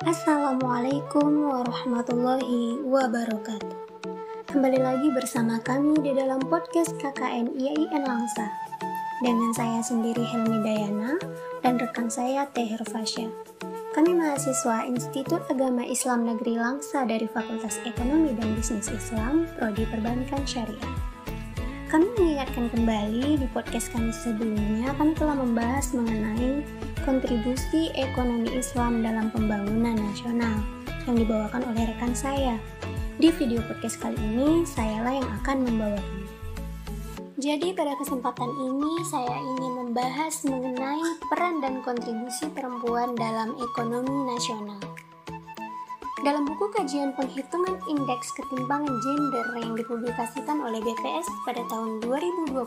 Assalamualaikum warahmatullahi wabarakatuh. Kembali lagi bersama kami di dalam podcast KKN IAIN Langsa dengan saya sendiri Helmi Dayana dan rekan saya Teh Herfasya. Kami mahasiswa Institut Agama Islam Negeri Langsa dari Fakultas Ekonomi dan Bisnis Islam, Prodi Perbankan Syariah. Kami mengingatkan kembali di podcast kami sebelumnya, kami telah membahas mengenai kontribusi ekonomi Islam dalam pembangunan nasional yang dibawakan oleh rekan saya. Di video podcast kali ini, sayalah yang akan membawakannya. Jadi pada kesempatan ini, saya ingin membahas mengenai peran dan kontribusi perempuan dalam ekonomi nasional. Dalam buku kajian penghitungan indeks ketimpangan gender yang dipublikasikan oleh BPS pada tahun 2021,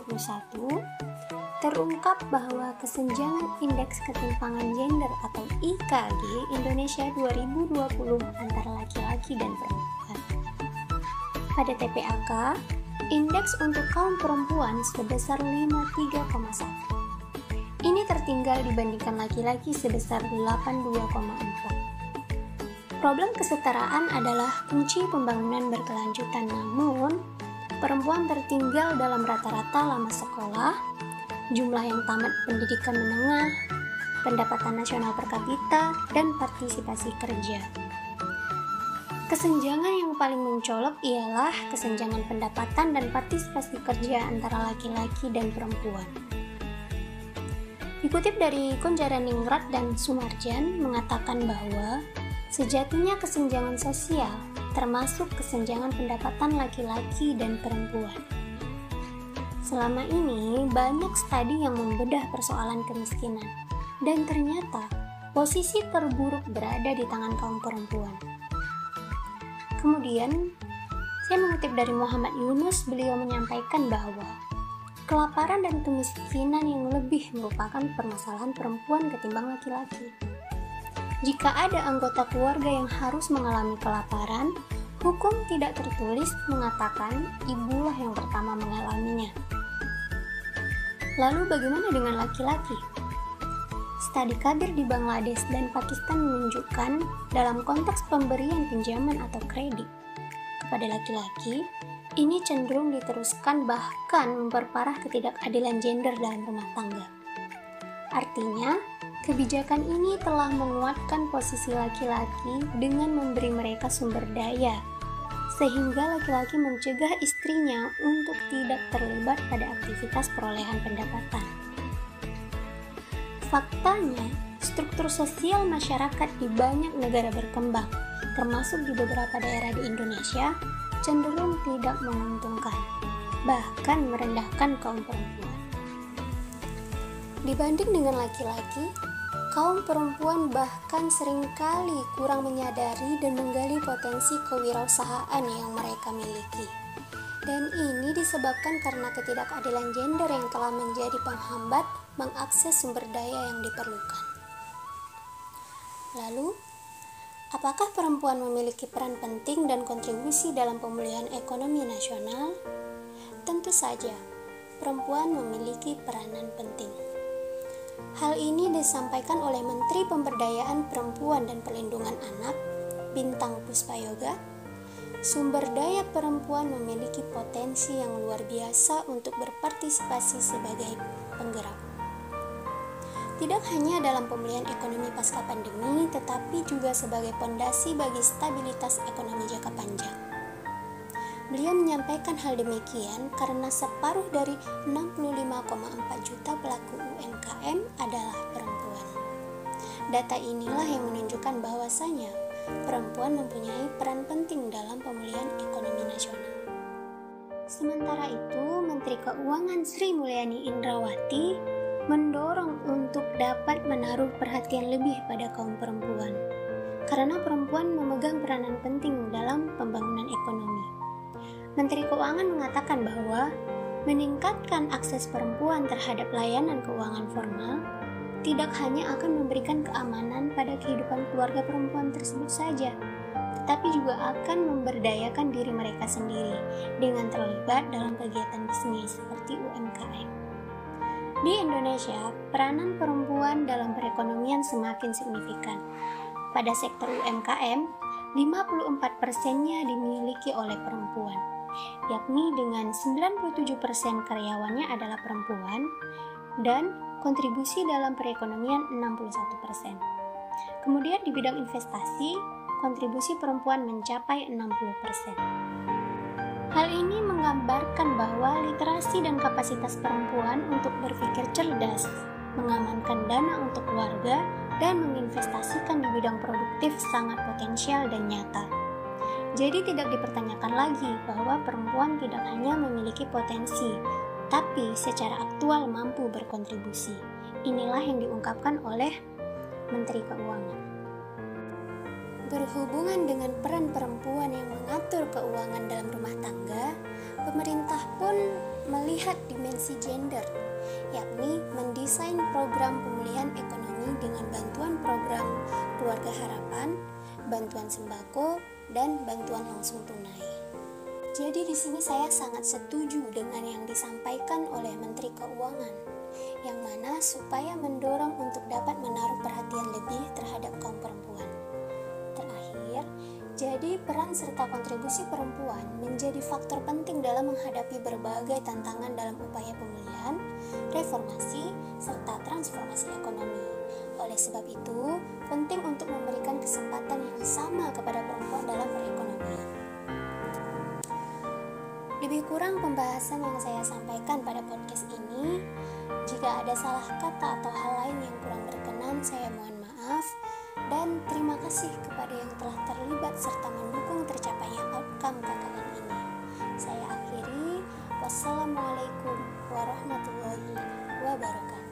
terungkap bahwa kesenjangan indeks ketimpangan gender atau IKG Indonesia 2020 antara laki-laki dan perempuan. Pada TPAK, indeks untuk kaum perempuan sebesar 53,1. Ini tertinggal dibandingkan laki-laki sebesar 82,4. Problem kesetaraan adalah kunci pembangunan berkelanjutan, namun perempuan tertinggal dalam rata-rata lama sekolah, jumlah yang tamat pendidikan menengah, pendapatan nasional per kapita, dan partisipasi kerja. Kesenjangan yang paling mencolok ialah kesenjangan pendapatan dan partisipasi kerja antara laki-laki dan perempuan. Dikutip dari Konjaraningrat dan Sumarjan mengatakan bahwa sejatinya kesenjangan sosial termasuk kesenjangan pendapatan laki-laki dan perempuan. Selama ini banyak studi yang membedah persoalan kemiskinan, dan ternyata posisi terburuk berada di tangan kaum perempuan. Kemudian, saya mengutip dari Muhammad Yunus, beliau menyampaikan bahwa kelaparan dan kemiskinan yang lebih merupakan permasalahan perempuan ketimbang laki-laki. Jika ada anggota keluarga yang harus mengalami kelaparan, hukum tidak tertulis mengatakan ibulah yang pertama mengalaminya. Lalu bagaimana dengan laki-laki? Studi Kabir di Bangladesh dan Pakistan menunjukkan dalam konteks pemberian pinjaman atau kredit kepada laki-laki, ini cenderung diteruskan bahkan memperparah ketidakadilan gender dalam rumah tangga. Artinya, kebijakan ini telah menguatkan posisi laki-laki dengan memberi mereka sumber daya, sehingga laki-laki mencegah istrinya untuk tidak terlibat pada aktivitas perolehan pendapatan. Faktanya, struktur sosial masyarakat di banyak negara berkembang, termasuk di beberapa daerah di Indonesia, cenderung tidak menguntungkan, bahkan merendahkan kaum perempuan. Dibanding dengan laki-laki, kaum perempuan bahkan seringkali kurang menyadari dan menggali potensi kewirausahaan yang mereka miliki. Dan ini disebabkan karena ketidakadilan gender yang telah menjadi penghambat mengakses sumber daya yang diperlukan. Lalu, apakah perempuan memiliki peran penting dan kontribusi dalam pemulihan ekonomi nasional? Tentu saja, perempuan memiliki peranan penting. Hal ini disampaikan oleh Menteri Pemberdayaan Perempuan dan Perlindungan Anak, Bintang Puspayoga. Sumber daya perempuan memiliki potensi yang luar biasa untuk berpartisipasi sebagai penggerak. Tidak hanya dalam pemulihan ekonomi pasca pandemi, tetapi juga sebagai pondasi bagi stabilitas ekonomi jangka panjang. Beliau menyampaikan hal demikian karena separuh dari 65,4 juta pelaku UMKM adalah perempuan. Data inilah yang menunjukkan bahwasanya perempuan mempunyai peran penting dalam pemulihan ekonomi nasional. Sementara itu, Menteri Keuangan Sri Mulyani Indrawati mendorong untuk dapat menaruh perhatian lebih pada kaum perempuan, karena perempuan memegang peranan penting dalam pembangunan ekonomi. Menteri Keuangan mengatakan bahwa meningkatkan akses perempuan terhadap layanan keuangan formal tidak hanya akan memberikan keamanan pada kehidupan keluarga perempuan tersebut saja, tetapi juga akan memberdayakan diri mereka sendiri dengan terlibat dalam kegiatan bisnis seperti UMKM. Di Indonesia, peranan perempuan dalam perekonomian semakin signifikan. pada sektor UMKM, 54%-nya dimiliki oleh perempuan, yakni dengan 97% karyawannya adalah perempuan dan kontribusi dalam perekonomian 61%. Kemudian di bidang investasi, kontribusi perempuan mencapai 60%. Hal ini menggambarkan bahwa literasi dan kapasitas perempuan untuk berpikir cerdas, mengamankan dana untuk keluarga, dan menginvestasikan di bidang produktif sangat potensial dan nyata. Jadi tidak dipertanyakan lagi bahwa perempuan tidak hanya memiliki potensi, tapi secara aktual mampu berkontribusi. Inilah yang diungkapkan oleh Menteri Keuangan. Berhubungan dengan peran perempuan yang mengatur keuangan dalam rumah tangga, pemerintah pun melihat dimensi gender, yakni mendesain program pemulihan ekonomi dengan bantuan program Keluarga Harapan, bantuan sembako, dan bantuan langsung tunai. Jadi di sini saya sangat setuju dengan yang disampaikan oleh Menteri Keuangan, yang mana supaya mendorong untuk dapat menaruh perhatian lebih terhadap kaum perempuan. Terakhir, jadi peran serta kontribusi perempuan menjadi faktor penting dalam menghadapi berbagai tantangan dalam upaya pemulihan, reformasi, serta transformasi ekonomi. Oleh sebab itu, penting untuk memberikan kesempatan yang sama kepada perempuan dalam perekonomian. Lebih kurang pembahasan yang saya sampaikan pada podcast ini. Jika ada salah kata atau hal lain yang kurang berkenan, saya mohon maaf. Dan terima kasih kepada yang telah terlibat serta mendukung tercapainya outcome KKN ini. Saya akhiri. Wassalamualaikum warahmatullahi wabarakatuh.